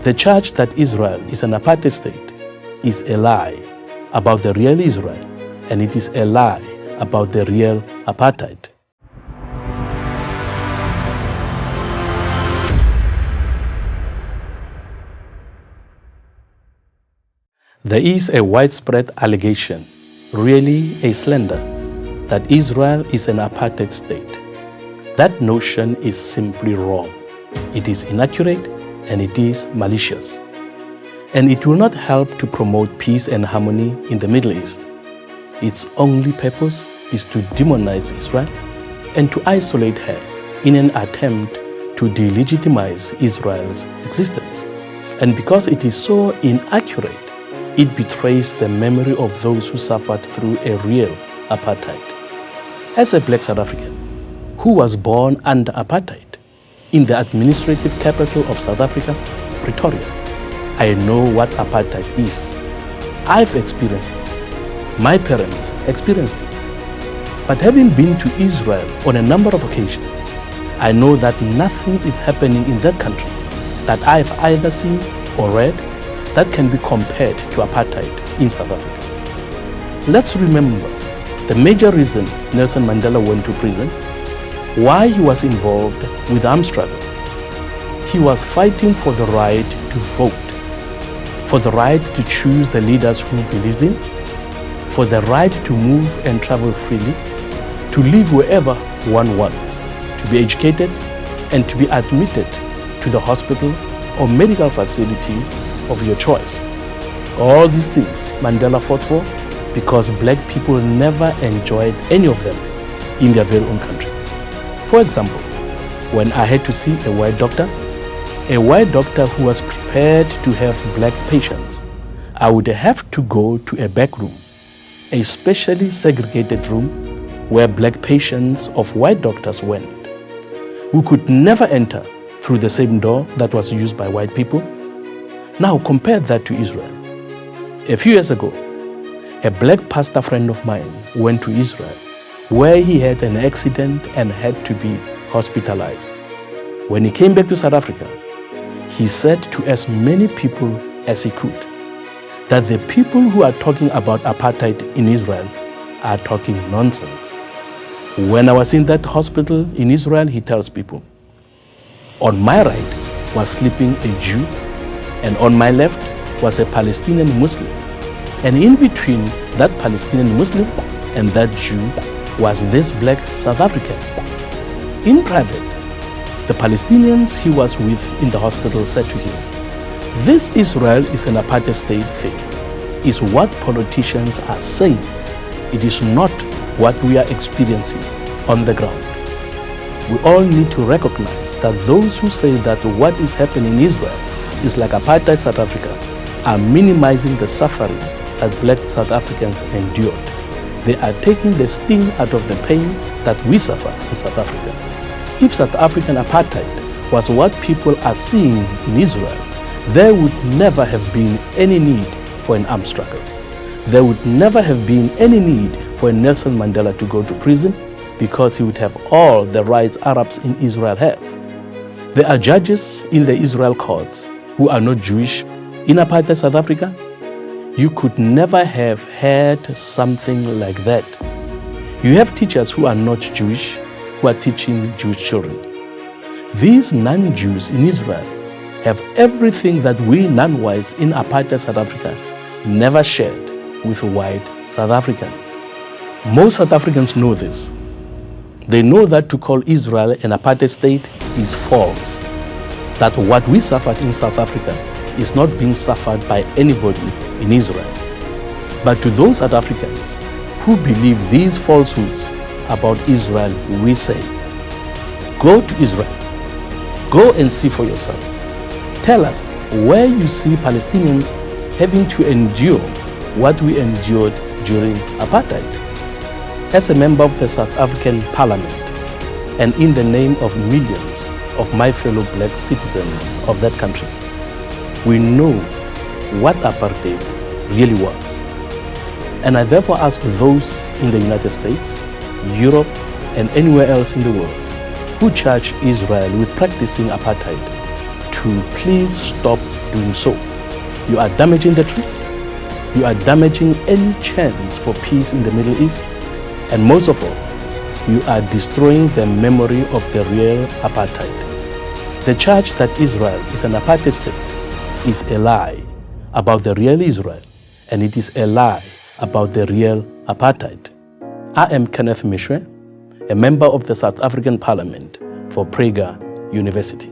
The charge that Israel is an apartheid state is a lie about the real Israel, and it is a lie about the real apartheid. There is a widespread allegation, really a slander, that Israel is an apartheid state. That notion is simply wrong. It is inaccurate and it is malicious. And it will not help to promote peace and harmony in the Middle East. Its only purpose is to demonize Israel and to isolate her in an attempt to delegitimize Israel's existence. And because it is so inaccurate, it betrays the memory of those who suffered through a real apartheid. As a black South African who was born under apartheid in the administrative capital of South Africa, Pretoria, I know what apartheid is. I've experienced it. My parents experienced it. But having been to Israel on a number of occasions, I know that nothing is happening in that country that I've either seen or read that can be compared to apartheid in South Africa. Let's remember the major reason Nelson Mandela went to prison, why he was involved with the armed struggle. He was fighting for the right to vote, for the right to choose the leaders who he believes in, for the right to move and travel freely, to live wherever one wants, to be educated and to be admitted to the hospital or medical facility of your choice. All these things Mandela fought for because black people never enjoyed any of them in their very own country. For example, when I had to see a white doctor who was prepared to have black patients, I would have to go to a back room, a specially segregated room where black patients of white doctors went, who could never enter through the same door that was used by white people. Now compare that to Israel. A few years ago, a black pastor friend of mine went to Israel where he had an accident and had to be hospitalized. When he came back to South Africa, he said to as many people as he could that the people who are talking about apartheid in Israel are talking nonsense. When I was in that hospital in Israel, he tells people, on my right was sleeping a Jew, and on my left was a Palestinian Muslim. And in between that Palestinian Muslim and that Jew was this black South African. In private, the Palestinians he was with in the hospital said to him, this Israel is an apartheid state thing, is what politicians are saying. It is not what we are experiencing on the ground. We all need to recognize that those who say that what is happening in Israel is like apartheid South Africa are minimizing the suffering that black South Africans endured. They are taking the sting out of the pain that we suffered in South Africa. If South African apartheid was what people are seeing in Israel, there would never have been any need for an armed struggle. There would never have been any need for Nelson Mandela to go to prison because he would have all the rights Arabs in Israel have. There are judges in the Israel courts who are not Jewish in apartheid South Africa. You could never have had something like that. You have teachers who are not Jewish who are teaching Jewish children. These non-Jews in Israel have everything that we non-whites in apartheid South Africa never shared with white South Africans. Most South Africans know this. They know that to call Israel an apartheid state is false. That what we suffered in South Africa is not being suffered by anybody in Israel. But to those South Africans who believe these falsehoods about Israel, we say, go to Israel. Go and see for yourself. Tell us where you see Palestinians having to endure what we endured during apartheid. As a member of the South African Parliament, and in the name of millions of my fellow black citizens of that country, we know what apartheid really was. And I therefore ask those in the United States, Europe, and anywhere else in the world who charge Israel with practicing apartheid to please stop doing so, you are damaging the truth, you are damaging any chance for peace in the Middle East, and most of all, you are destroying the memory of the real apartheid. The charge that Israel is an apartheid state is a lie about the real Israel, and it is a lie about the real apartheid. I am Kenneth Mishwe, a member of the South African Parliament for Prager University.